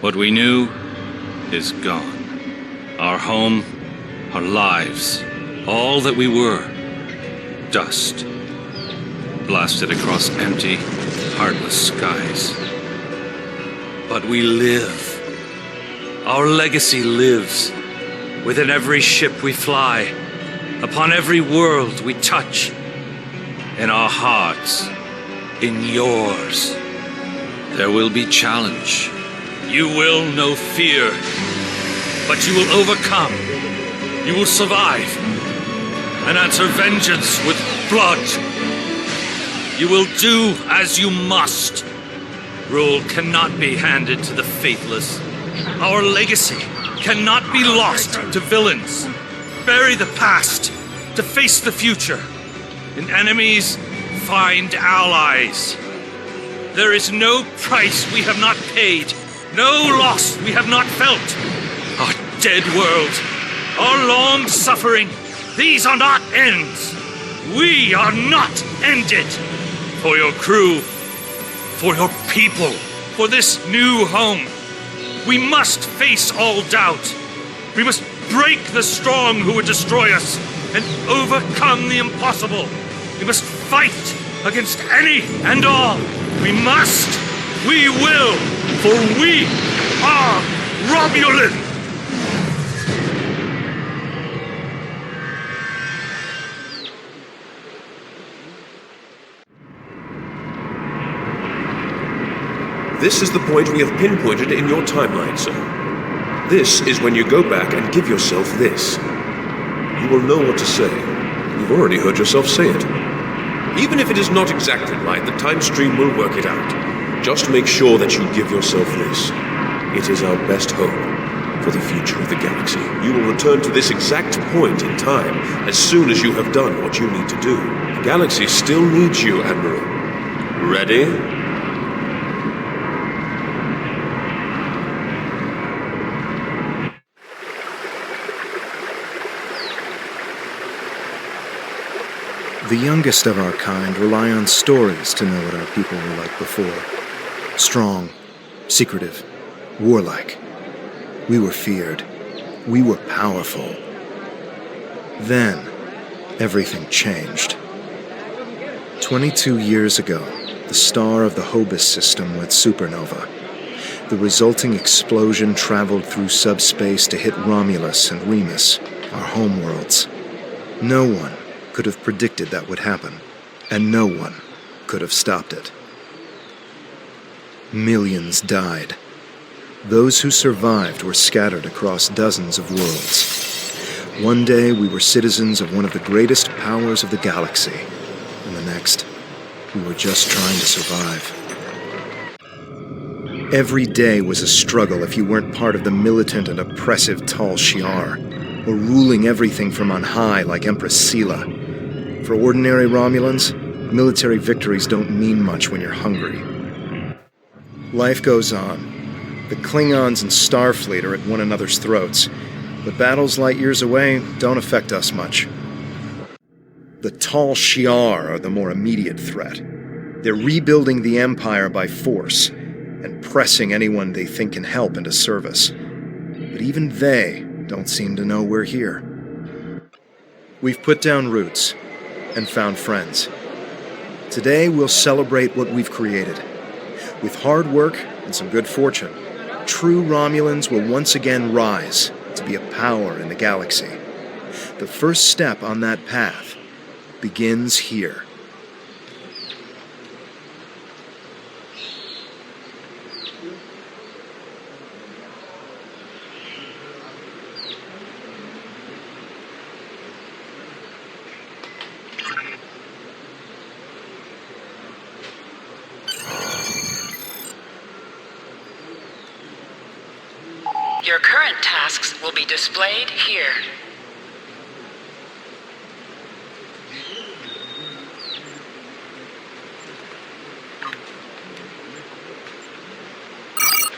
What we knew is gone. Our home, our lives, all that we were, dust. Blasted across empty, heartless skies. But we live. Our legacy lives within every ship we fly, upon every world we touch, in our hearts, in yours. There will be challenge. You will know fear, but you will overcome. You will survive and answer vengeance with blood. You will do as you must. Rule cannot be handed to the faithless. Our legacy cannot be lost to villains. Bury the past to face the future. In enemies, find allies. There is no price we have not paid, no loss we have not felt. Our dead world, our long suffering, these are not ends. We are not ended. For your crew, for your people, for this new home, we must face all doubt. We must break the strong who would destroy us and overcome the impossible. We must fight against any and all. We must, we will, for we are Romulan! This is the point we have pinpointed in your timeline, sir. This is when you go back and give yourself this. You will know what to say. You've already heard yourself say it. Even if it is not exactly right, the time stream will work it out. Just make sure that you give yourself this. It is our best hope for the future of the galaxy. You will return to this exact point in time as soon as you have done what you need to do. The galaxy still needs you, Admiral. Ready? The youngest of our kind rely on stories to know what our people were like before. Strong, secretive, warlike. We were feared. We were powerful. Then, everything changed. 22 years ago, the star of the Hobus system went supernova. The resulting explosion traveled through subspace to hit Romulus and Remus, our homeworlds. No one could have predicted that would happen, and no one could have stopped it. Millions died. Those who survived were scattered across dozens of worlds. One day we were citizens of one of the greatest powers of the galaxy, and the next, we were just trying to survive. Every day was a struggle if you weren't part of the militant and oppressive Tal Shiar, or ruling everything from on high like Empress Sela. For ordinary Romulans, military victories don't mean much when you're hungry. Life goes on. The Klingons and Starfleet are at one another's throats, but battles light years away don't affect us much. The Tal Shiar are the more immediate threat. They're rebuilding the Empire by force, and pressing anyone they think can help into service. But even they don't seem to know we're here. We've put down roots and found friends. Today we'll celebrate what we've created. With hard work and some good fortune, true Romulans will once again rise to be a power in the galaxy. The first step on that path begins here. Your current tasks will be displayed here.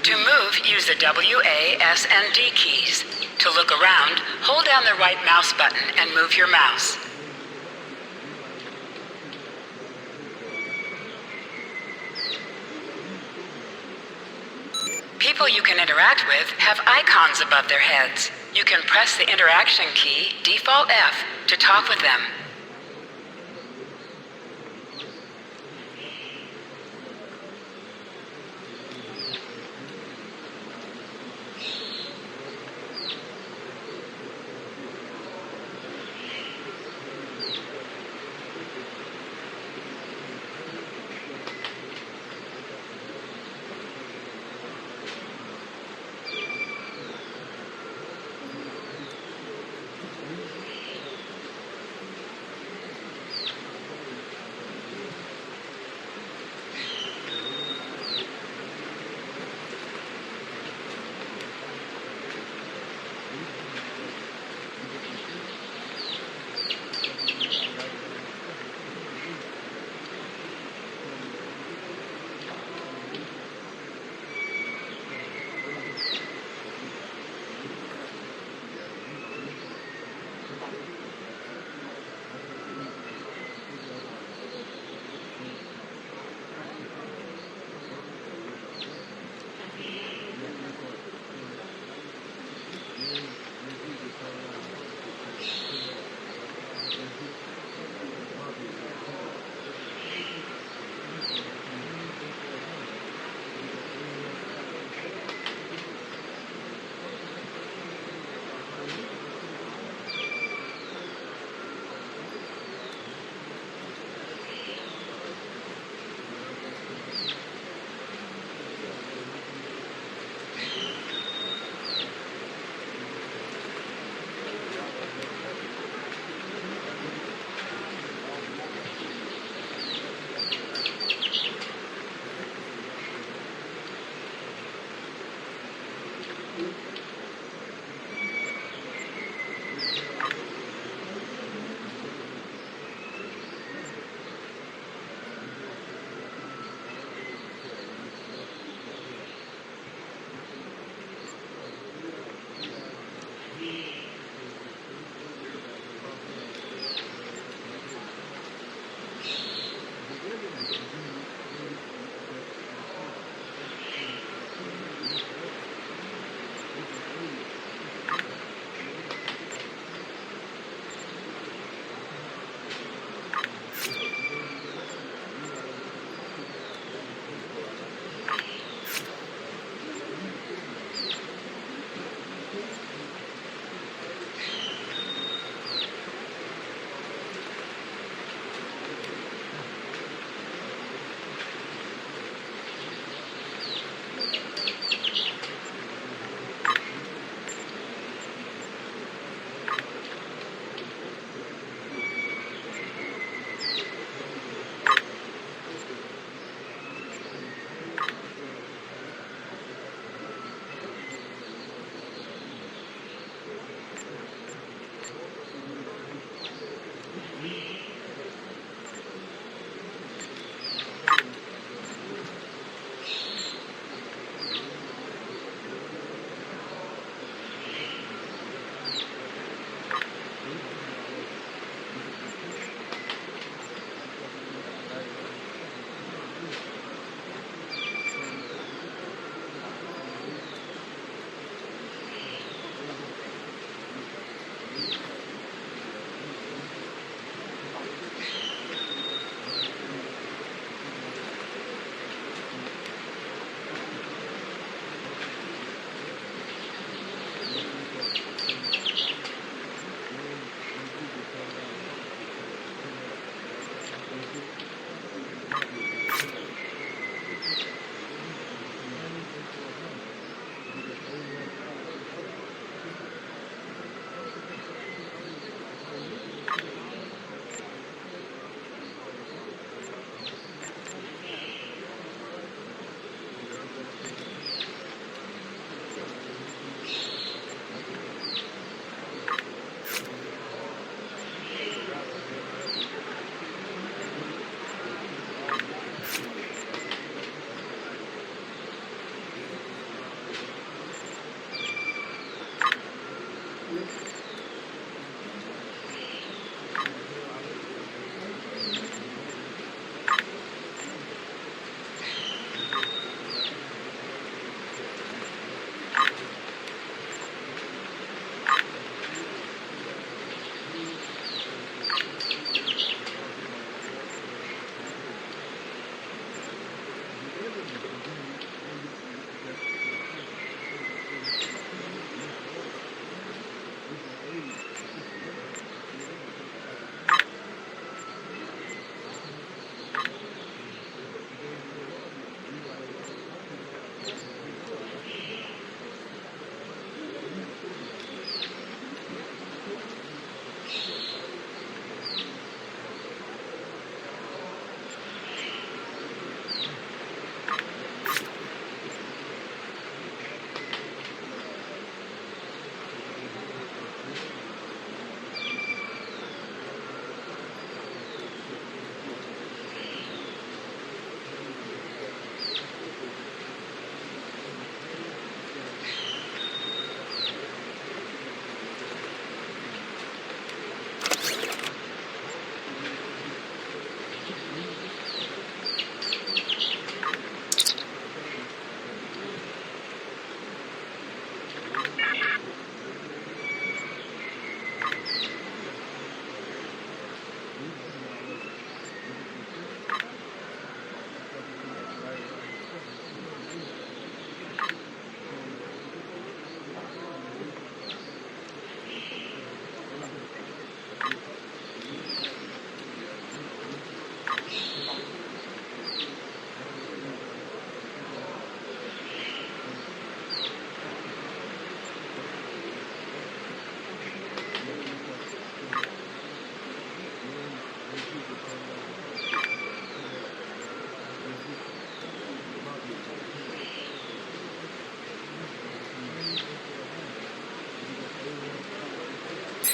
To move, use the W, A, S, and D keys. To look around, hold down the right mouse button and move your mouse. people you can interact with have icons above their heads. You can press the interaction key, default F, to talk with them.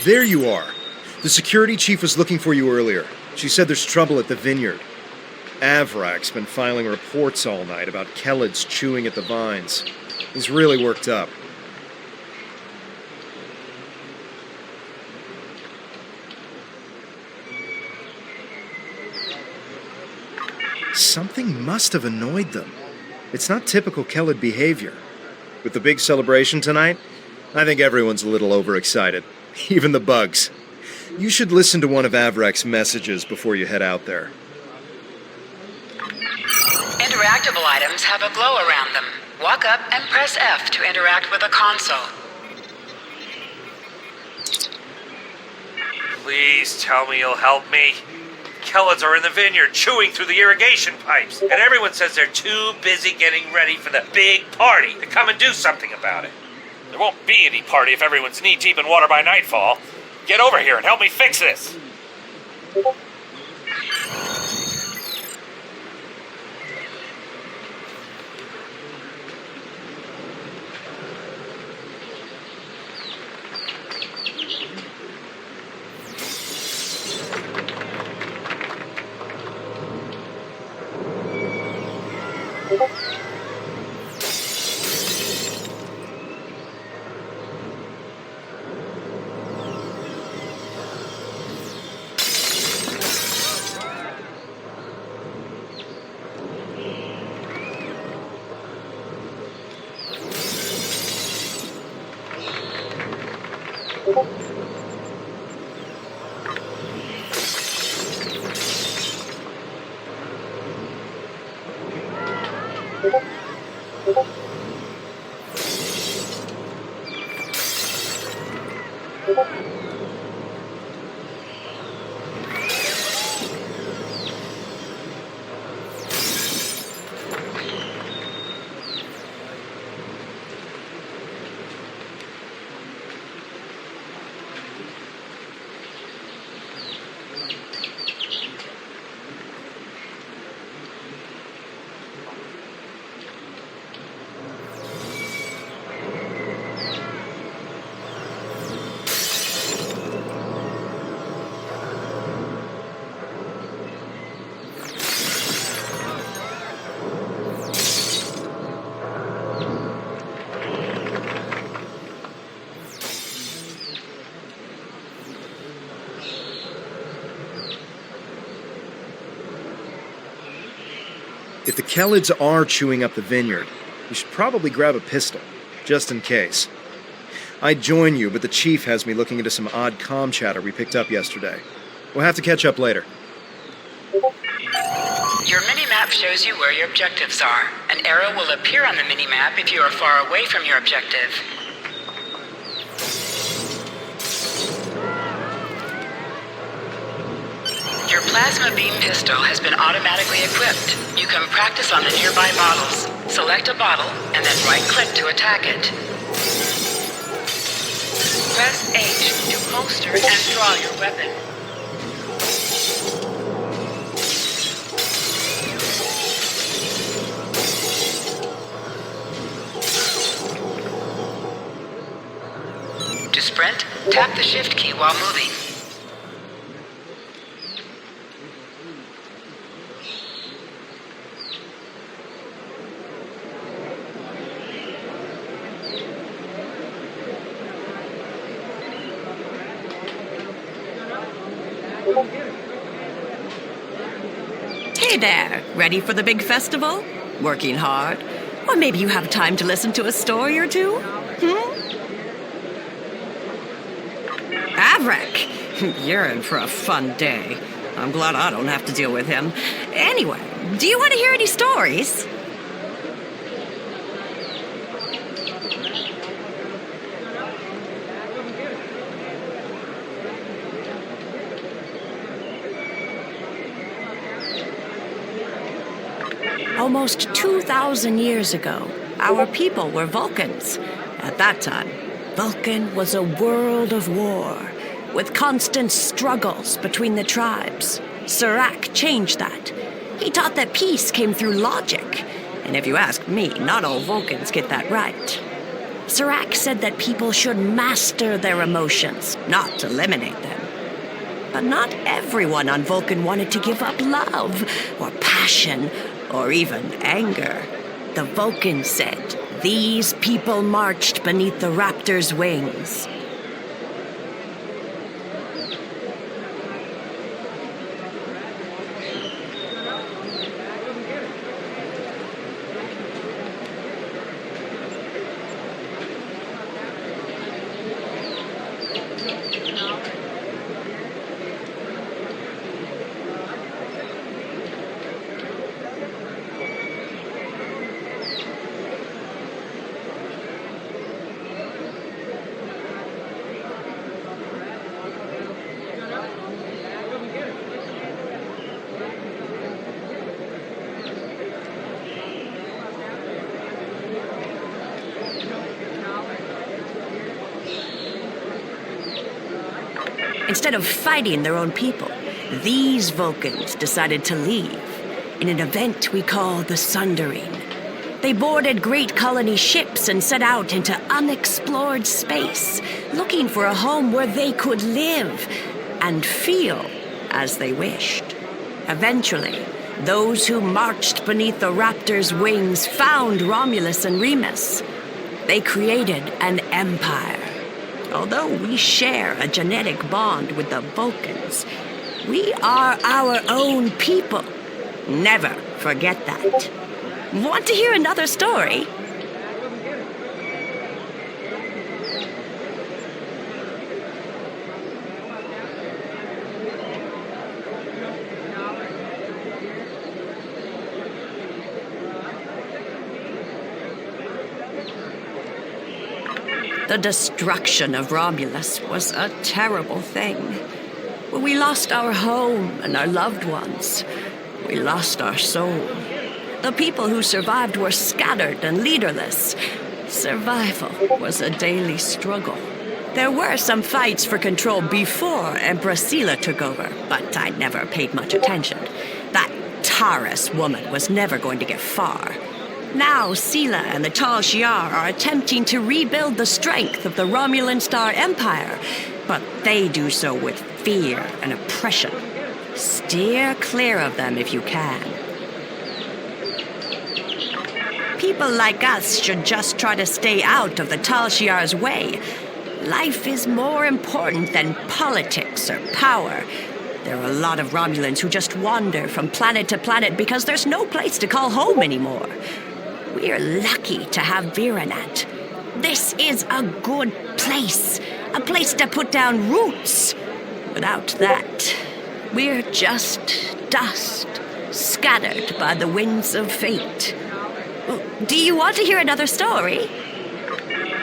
There you are. The security chief was looking for you earlier. She said there's trouble at the vineyard. Avrak's been filing reports all night about Kellids chewing at the vines. He's really worked up. Something must have annoyed them. It's not typical Kellid behavior. With the big celebration tonight, I think everyone's a little overexcited. Even the bugs. You should listen to one of Avrak's messages before you head out there. Interactable items have a glow around them. Walk up and press F to interact with a console. Please tell me you'll help me. Kellids are in the vineyard chewing through the irrigation pipes, and everyone says they're too busy getting ready for the big party to come and do something about it. There won't be any party if everyone's knee-deep in water by nightfall. Get over here and help me fix this. If the Kellids are chewing up the vineyard, you should probably grab a pistol, just in case. I'd join you, but the chief has me looking into some odd comm chatter we picked up yesterday. We'll have to catch up later. Your mini-map shows you where your objectives are. An arrow will appear on the mini-map if you are far away from your objective. Your plasma beam pistol has been automatically equipped. You can practice on the nearby bottles. Select a bottle and then right-click to attack it. Press H to holster and draw your weapon. To sprint, tap the shift key while moving. Hey there, ready for the big festival? Working hard? Or maybe you have time to listen to a story or two? Avrak, you're in for a fun day. I'm glad I don't have to deal with him. Anyway, do you want to hear any stories? Almost 2,000 years ago, our people were Vulcans. At that time, Vulcan was a world of war, with constant struggles between the tribes. Serac changed that. He taught that peace came through logic. And if you ask me, not all Vulcans get that right. Serac said that people should master their emotions, not eliminate them. But not everyone on Vulcan wanted to give up love, or passion, or even anger. The Vulcan said these people marched beneath the Raptor's wings. Instead of fighting their own people, these Vulcans decided to leave in an event we call the Sundering. They boarded great colony ships and set out into unexplored space, looking for a home where they could live and feel as they wished. Eventually, those who marched beneath the Raptor's wings found Romulus and Remus. They created an empire. Although we share a genetic bond with the Vulcans, we are our own people. Never forget that. Want to hear another story? The destruction of Romulus was a terrible thing. We lost our home and our loved ones. We lost our soul. The people who survived were scattered and leaderless. Survival was a daily struggle. There were some fights for control before Empress Sela took over, but I never paid much attention. That Taurus woman was never going to get far. Now Sela and the Tal Shiar are attempting to rebuild the strength of the Romulan Star Empire, but they do so with fear and oppression. Steer clear of them if you can. People like us should just try to stay out of the Tal Shiar's way. Life is more important than politics or power. There are a lot of Romulans who just wander from planet to planet because there's no place to call home anymore. We're lucky to have Viranat. This is a good place. A place to put down roots. Without that, we're just dust, scattered by the winds of fate. Do you want to hear another story?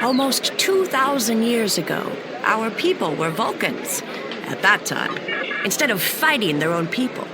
Almost 2,000 years ago, our people were Vulcans. At that time, instead of fighting their own people,